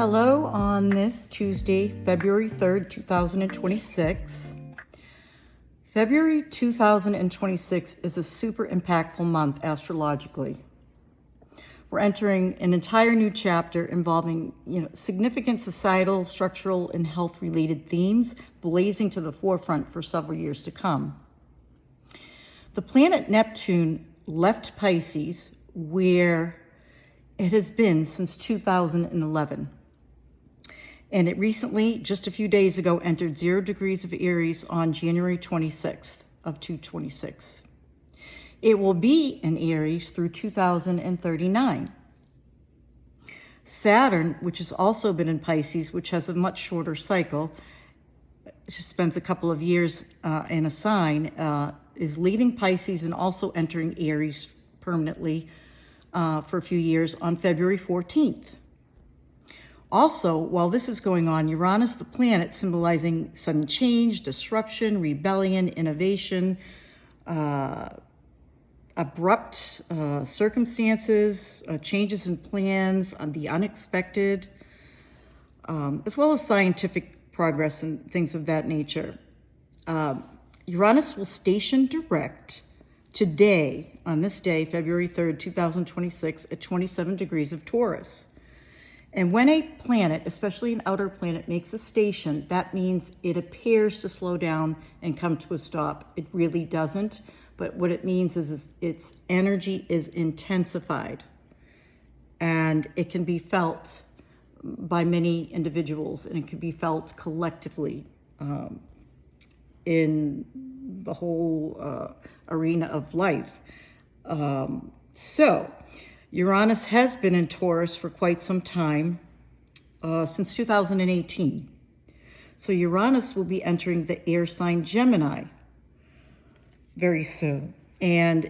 Hello on this Tuesday, February 3rd, 2026. February 2026 is a super impactful month astrologically. We're entering an entire new chapter involving, significant societal, structural, and health-related themes blazing to the forefront for several years to come. The planet Neptune left Pisces, where it has been since 2011. And it recently, just a few days ago, entered 0 degrees of Aries on January 26th of 2026. It will be in Aries through 2039. Saturn, which has also been in Pisces, which has a much shorter cycle, just spends a couple of years in a sign, is leaving Pisces and also entering Aries permanently for a few years on February 14th. Also, while this is going on, Uranus, the planet symbolizing sudden change, disruption, rebellion, innovation, abrupt circumstances, changes in plans, the unexpected, as well as scientific progress and things of that nature. Uranus will station direct today, on this day, February 3rd, 2026, at 27 degrees of Taurus. And when a planet, especially an outer planet, makes a station, that means it appears to slow down and come to a stop. It really doesn't. But what it means is its energy is intensified. And it can be felt by many individuals, and it can be felt collectively in the whole arena of life. So Uranus has been in Taurus for quite some time, since 2018. So Uranus will be entering the air sign Gemini very soon. And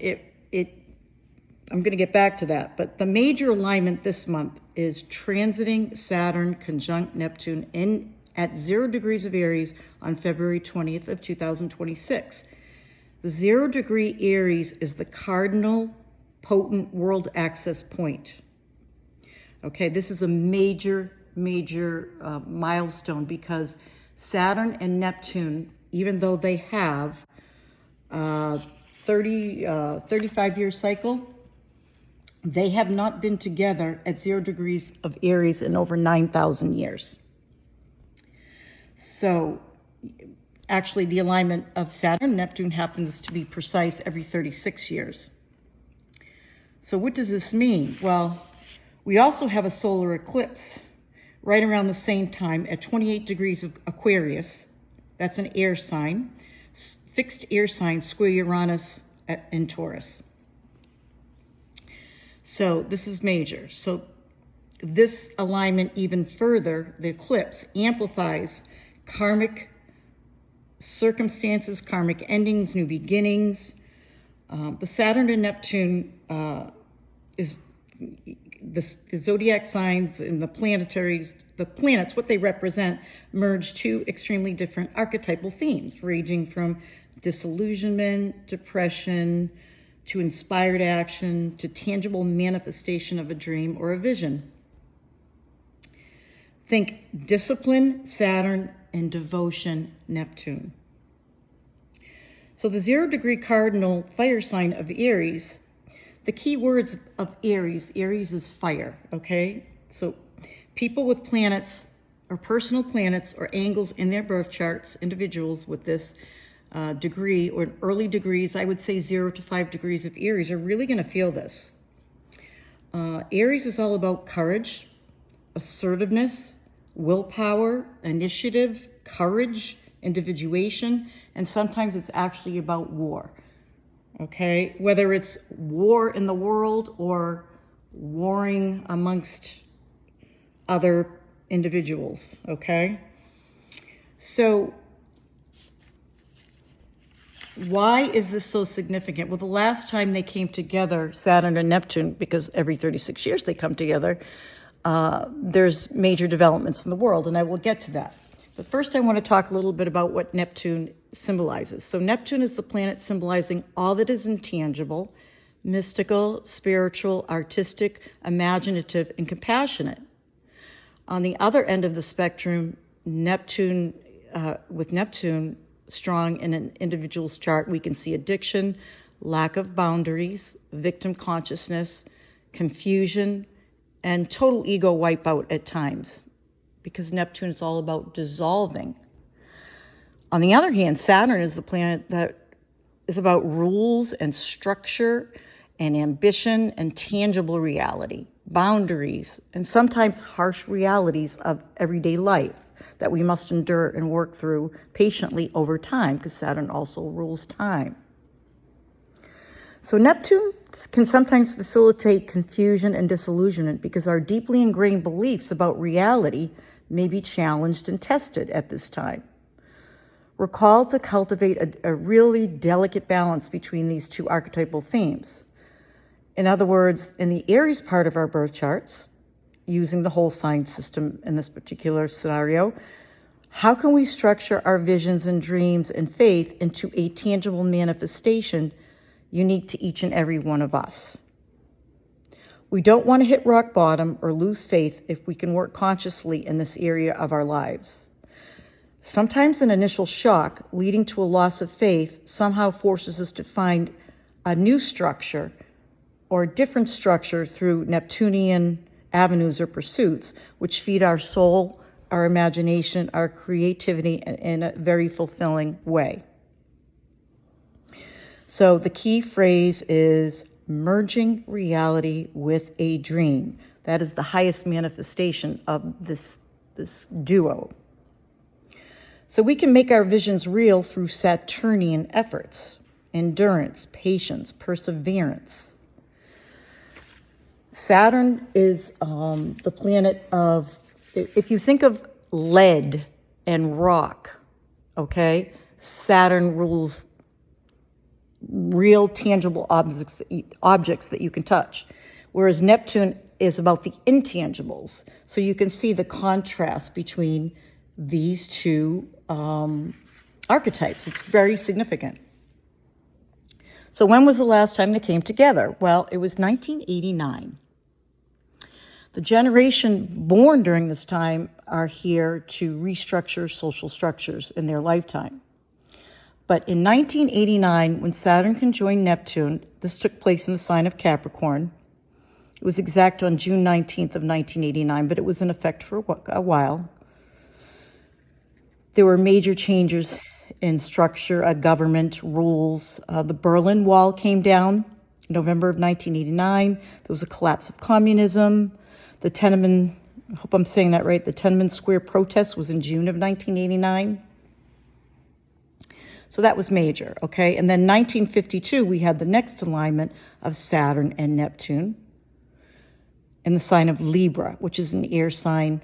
I'm going to get back to that. But the major alignment this month is transiting Saturn conjunct Neptune at 0 degrees of Aries on February 20th of 2026. The 0 degree Aries is the cardinal potent world access point. Okay, this is a major milestone, because Saturn and Neptune, even though they have 35-year cycle, they have not been together at 0 degrees of Aries in over 9,000 years. So actually the alignment of Saturn and Neptune happens to be precise every 36 years. So what does this mean? Well, we also have a solar eclipse right around the same time at 28 degrees of Aquarius. That's an air sign, fixed air sign, square Uranus in Taurus. So this is major. So this alignment even further, the eclipse, amplifies karmic circumstances, karmic endings, new beginnings. The Saturn and Neptune is the zodiac signs and the planets, what they represent, merge two extremely different archetypal themes, ranging from disillusionment, depression, to inspired action, to tangible manifestation of a dream or a vision. Think discipline, Saturn, and devotion, Neptune. So the 0 degree cardinal fire sign of Aries, the key words of Aries is fire, okay? So people with planets or personal planets or angles in their birth charts, individuals with this degree or early degrees, I would say 0 to 5 degrees of Aries, are really going to feel this. Aries is all about courage, assertiveness, willpower, initiative, courage, individuation, and sometimes it's actually about war. Okay, whether it's war in the world or warring amongst other individuals, okay? So why is this so significant? Well, the last time they came together, Saturn and Neptune, because every 36 years they come together, there's major developments in the world, and I will get to that. But first I want to talk a little bit about what Neptune symbolizes. So Neptune is the planet symbolizing all that is intangible, mystical, spiritual, artistic, imaginative, and compassionate. On the other end of the spectrum, with Neptune strong in an individual's chart, we can see addiction, lack of boundaries, victim consciousness, confusion, and total ego wipeout at times, because Neptune is all about dissolving. On the other hand, Saturn is the planet that is about rules and structure and ambition and tangible reality, boundaries, and sometimes harsh realities of everyday life that we must endure and work through patiently over time, because Saturn also rules time. So Neptune can sometimes facilitate confusion and disillusionment because our deeply ingrained beliefs about reality may be challenged and tested at this time. We're called to cultivate a really delicate balance between these two archetypal themes. In other words, in the Aries part of our birth charts, using the whole sign system in this particular scenario, how can we structure our visions and dreams and faith into a tangible manifestation unique to each and every one of us? We don't want to hit rock bottom or lose faith if we can work consciously in this area of our lives. Sometimes an initial shock leading to a loss of faith somehow forces us to find a new structure or a different structure through Neptunian avenues or pursuits, which feed our soul, our imagination, our creativity in a very fulfilling way. So the key phrase is merging reality with a dream. That is the highest manifestation of this duo. So we can make our visions real through Saturnian efforts, endurance, patience, perseverance. Saturn is the planet of, if you think of lead and rock, okay, Saturn rules real tangible objects that you can touch, whereas Neptune is about the intangibles. So you can see the contrast between these two archetypes. It's very significant. So when was the last time they came together? Well, it was 1989. The generation born during this time are here to restructure social structures in their lifetime. But in 1989, when Saturn conjoined Neptune, this took place in the sign of Capricorn. It was exact on June 19th of 1989, but it was in effect for a while. There were major changes in structure, government, rules. The Berlin Wall came down in November of 1989. There was a collapse of communism. The Tiananmen, I hope I'm saying that right, the Tiananmen Square protest was in June of 1989. So that was major, okay? And then 1952, we had the next alignment of Saturn and Neptune in the sign of Libra, which is an air sign,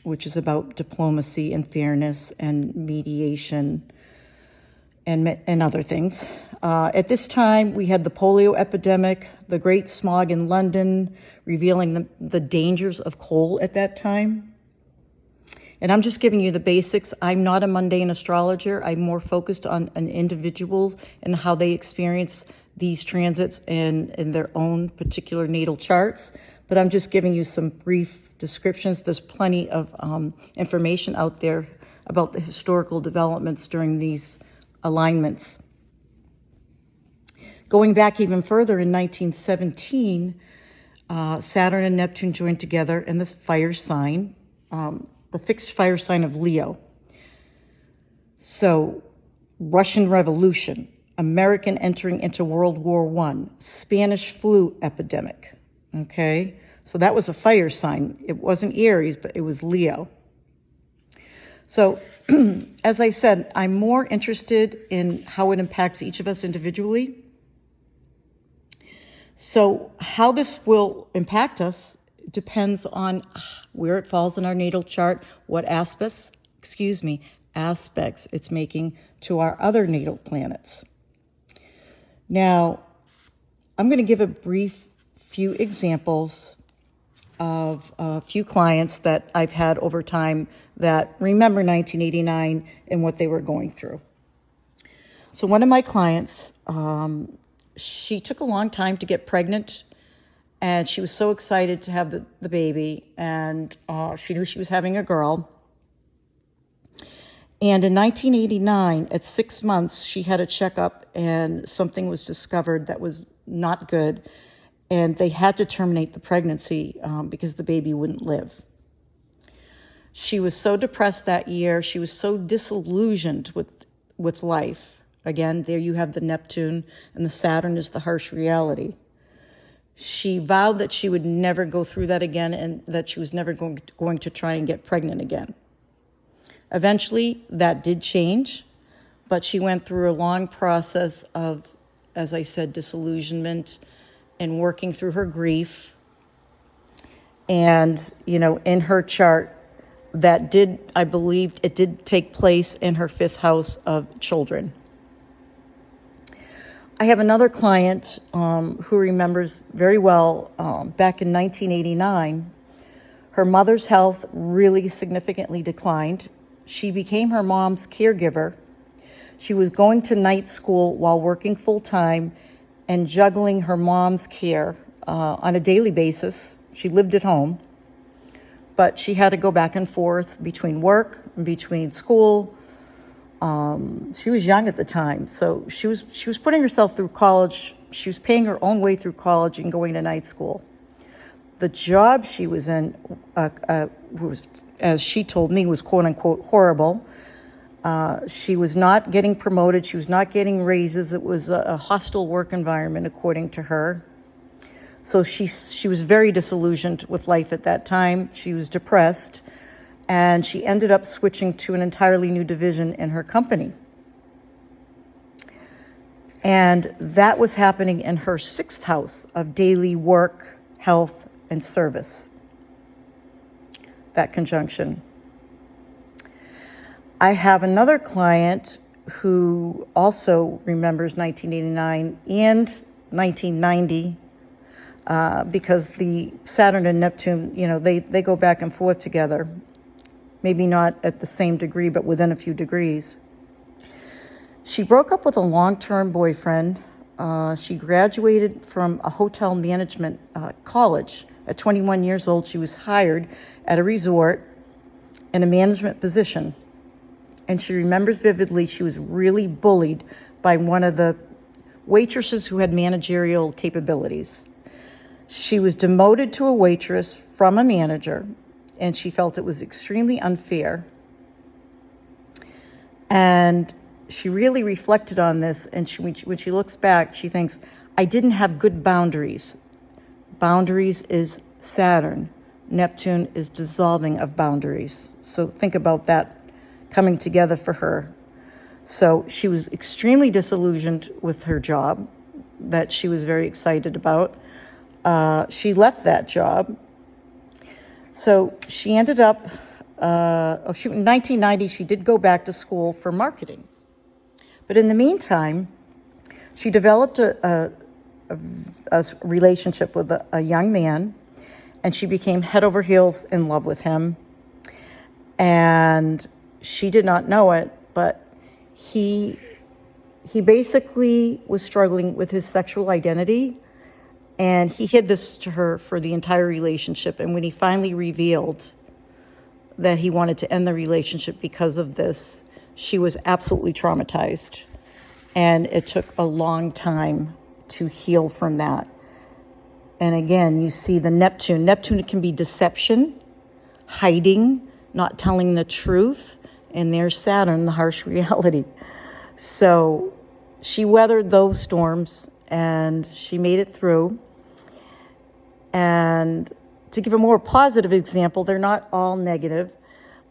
which is about diplomacy and fairness and mediation and other things. At this time, we had the polio epidemic, the great smog in London, revealing the dangers of coal at that time. And I'm just giving you the basics. I'm not a mundane astrologer. I'm more focused on an individual and how they experience these transits in their own particular natal charts. But I'm just giving you some brief descriptions. There's plenty of information out there about the historical developments during these alignments. Going back even further, in 1917, Saturn and Neptune joined together in this fire sign, the fixed fire sign of Leo. So, Russian Revolution, American entering into World War I, Spanish flu epidemic, okay? So that was a fire sign. It wasn't Aries, but it was Leo. So, as I said, I'm more interested in how it impacts each of us individually. So how this will impact us depends on where it falls in our natal chart, what aspects it's making to our other natal planets. Now, I'm going to give a brief few examples of a few clients that I've had over time that remember 1989 and what they were going through. So one of my clients, she took a long time to get pregnant, And she was so excited to have the baby, and she knew she was having a girl. And in 1989, at 6 months, she had a checkup, and something was discovered that was not good. And they had to terminate the pregnancy because the baby wouldn't live. She was so depressed that year. She was so disillusioned with life. Again, there you have the Neptune, and the Saturn is the harsh reality. She vowed that she would never go through that again, and that she was never going to try and get pregnant again. Eventually, that did change, but she went through a long process of, as I said, disillusionment and working through her grief. And, in her chart, that did, I believe, it did take place in her 5th house of children. I have another client who remembers very well back in 1989, her mother's health really significantly declined. She became her mom's caregiver. She was going to night school while working full-time and juggling her mom's care on a daily basis. She lived at home, but she had to go back and forth between work, between school. She was young at the time, so she was putting herself through college. She was paying her own way through college and going to night school. The job she was in was, as she told me, was quote unquote horrible. She was not getting promoted. She was not getting raises. It was a hostile work environment, according to her. So she was very disillusioned with life at that time. She was depressed, and she ended up switching to an entirely new division in her company. And that was happening in her 6th house of daily work, health, and service. That conjunction. I have another client who also remembers 1989 and 1990 because the Saturn and Neptune, they go back and forth together. Maybe not at the same degree, but within a few degrees. She broke up with a long-term boyfriend. She graduated from a hotel management college. At 21 years old, she was hired at a resort in a management position. And she remembers vividly she was really bullied by one of the waitresses who had managerial capabilities. She was demoted to a waitress from a manager, and she felt it was extremely unfair. And she really reflected on this, and when she looks back, she thinks, I didn't have good boundaries. Boundaries is Saturn. Neptune is dissolving of boundaries. So think about that coming together for her. So she was extremely disillusioned with her job that she was very excited about. She left that job. So she ended up, in 1990, she did go back to school for marketing. But in the meantime, she developed a relationship with a young man, and she became head over heels in love with him. And she did not know it, but he basically was struggling with his sexual identity, and he hid this to her for the entire relationship. And when he finally revealed that he wanted to end the relationship because of this, she was absolutely traumatized. And it took a long time to heal from that. And again, you see the Neptune. Neptune can be deception, hiding, not telling the truth. And there's Saturn, the harsh reality. So she weathered those storms, and she made it through. And to give a more positive example, they're not all negative.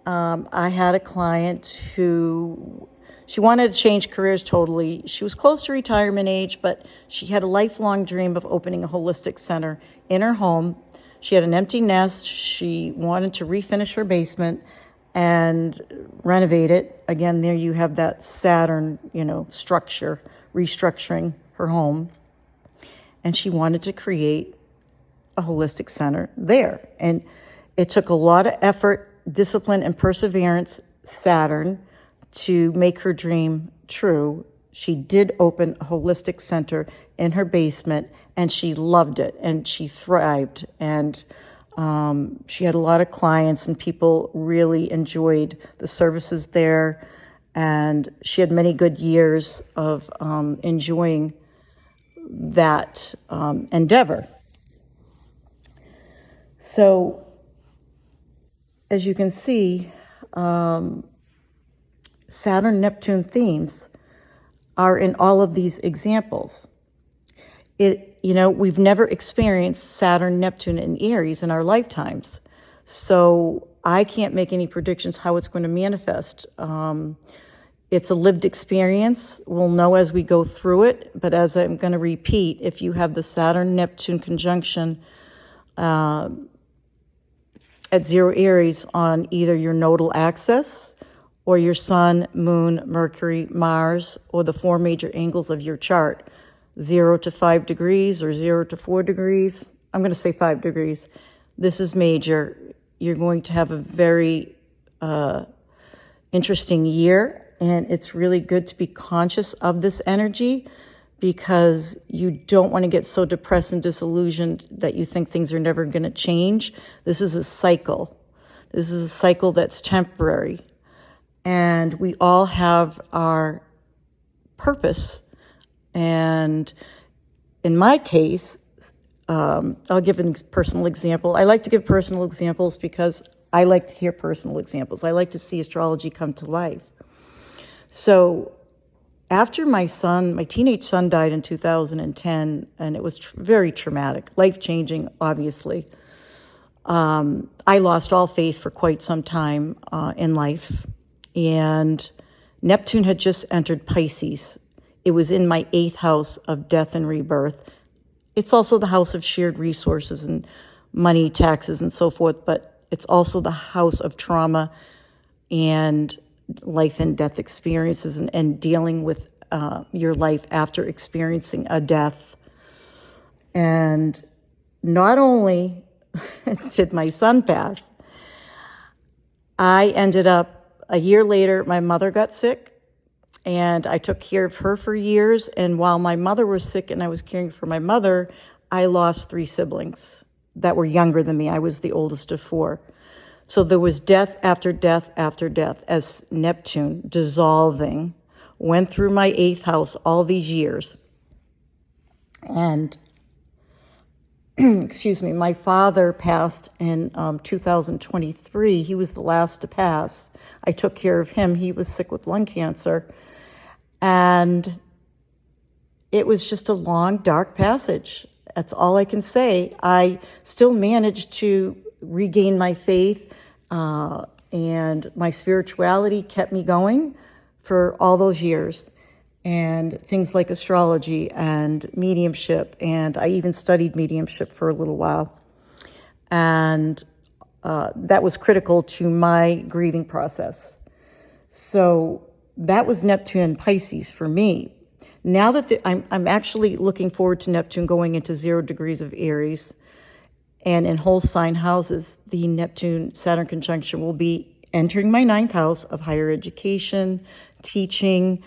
I had a client who, she wanted to change careers totally. She was close to retirement age, but she had a lifelong dream of opening a holistic center in her home. She had an empty nest. She wanted to refinish her basement and renovate it. Again, there you have that Saturn, structure, restructuring her home. And she wanted to create a holistic center there. And it took a lot of effort, discipline, and perseverance, Saturn, to make her dream true. She did open a holistic center in her basement, and she loved it, and she thrived. And she had a lot of clients, and people really enjoyed the services there. And she had many good years of enjoying that endeavor. So, as you can see, Saturn Neptune themes are in all of these examples. We've never experienced Saturn Neptune in Aries in our lifetimes, so I can't make any predictions how it's going to manifest. It's a lived experience. We'll know as we go through it, but as I'm going to repeat, if you have the Saturn Neptune conjunction at 0 Aries on either your nodal axis or your Sun, Moon, Mercury, Mars, or the 4 major angles of your chart, 0 to 5 degrees or 0 to 4 degrees. I'm going to say 5 degrees. This is major. You're going to have a very interesting year, and it's really good to be conscious of this energy, because you don't want to get so depressed and disillusioned that you think things are never going to change. This is a cycle. This is a cycle that's temporary. And we all have our purpose. And in my case, I'll give a personal example. I like to give personal examples because I like to hear personal examples. I like to see astrology come to life. So after my teenage son died in 2010, and it was very traumatic, life-changing, obviously. I lost all faith for quite some time in life. And Neptune had just entered Pisces. It was in my 8th house of death and rebirth. It's also the house of shared resources and money, taxes, and so forth, but it's also the house of trauma and life and death experiences, and dealing with your life after experiencing a death. And not only did my son pass, I ended up, a year later, my mother got sick, and I took care of her for years. And while my mother was sick and I was caring for my mother, I lost 3 siblings that were younger than me. I was the oldest of 4. So there was death after death after death as Neptune, dissolving, went through my 8th house all these years. And, excuse me, my father passed in 2023. He was the last to pass. I took care of him. He was sick with lung cancer. And it was just a long, dark passage. That's all I can say. I still managed to regain my faith, and my spirituality kept me going for all those years. And things like astrology and mediumship, and I even studied mediumship for a little while. And that was critical to my grieving process. So that was Neptune and Pisces for me. Now that I'm actually looking forward to Neptune going into 0 degrees of Aries, and in whole sign houses, the Neptune-Saturn conjunction will be entering my 9th house of higher education, teaching,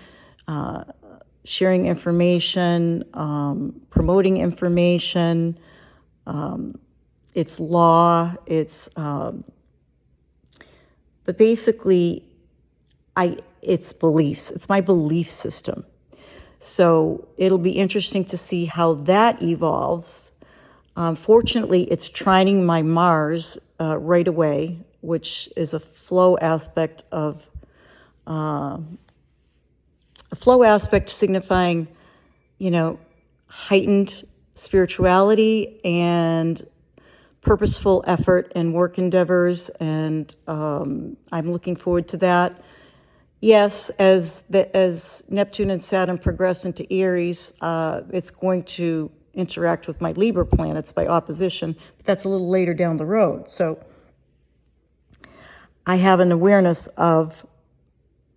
sharing information, promoting information. It's law. But basically, it's beliefs. It's my belief system. So it'll be interesting to see how that evolves. Fortunately, it's trining my Mars right away, which is a flow aspect signifying, heightened spirituality and purposeful effort and work endeavors. And I'm looking forward to that. Yes, as Neptune and Saturn progress into Aries, it's going to interact with my Libra planets by opposition, but that's a little later down the road. So I have an awareness of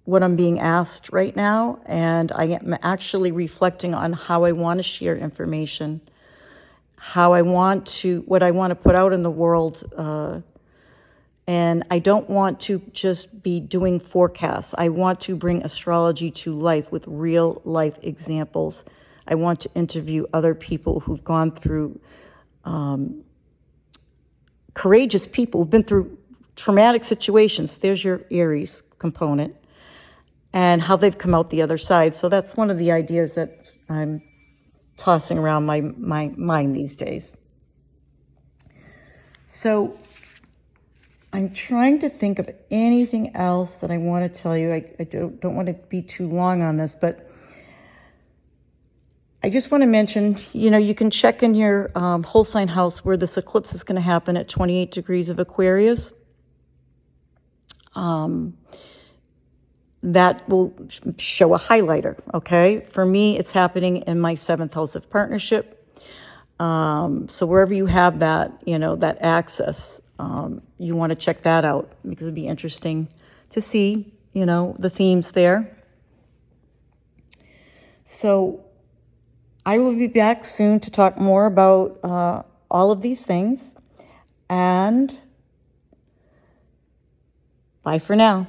what I'm being asked right now, and I am actually reflecting on how I want to share information, what I want to put out in the world And I don't want to just be doing forecasts. I want to bring astrology to life with real life examples. I want to interview other people who've gone through, courageous people who've been through traumatic situations. There's your Aries component, and how they've come out the other side. So that's one of the ideas that I'm tossing around my mind these days. So I'm trying to think of anything else that I want to tell you. I don't want to be too long on this, but I just want to mention, you can check in your whole sign house where this eclipse is going to happen at 28 degrees of Aquarius. That will show a highlighter, okay? For me, it's happening in my 7th house of partnership. So wherever you have that, that access, you want to check that out because it'd be interesting to see, the themes there. So I will be back soon to talk more about all of these things. And bye for now.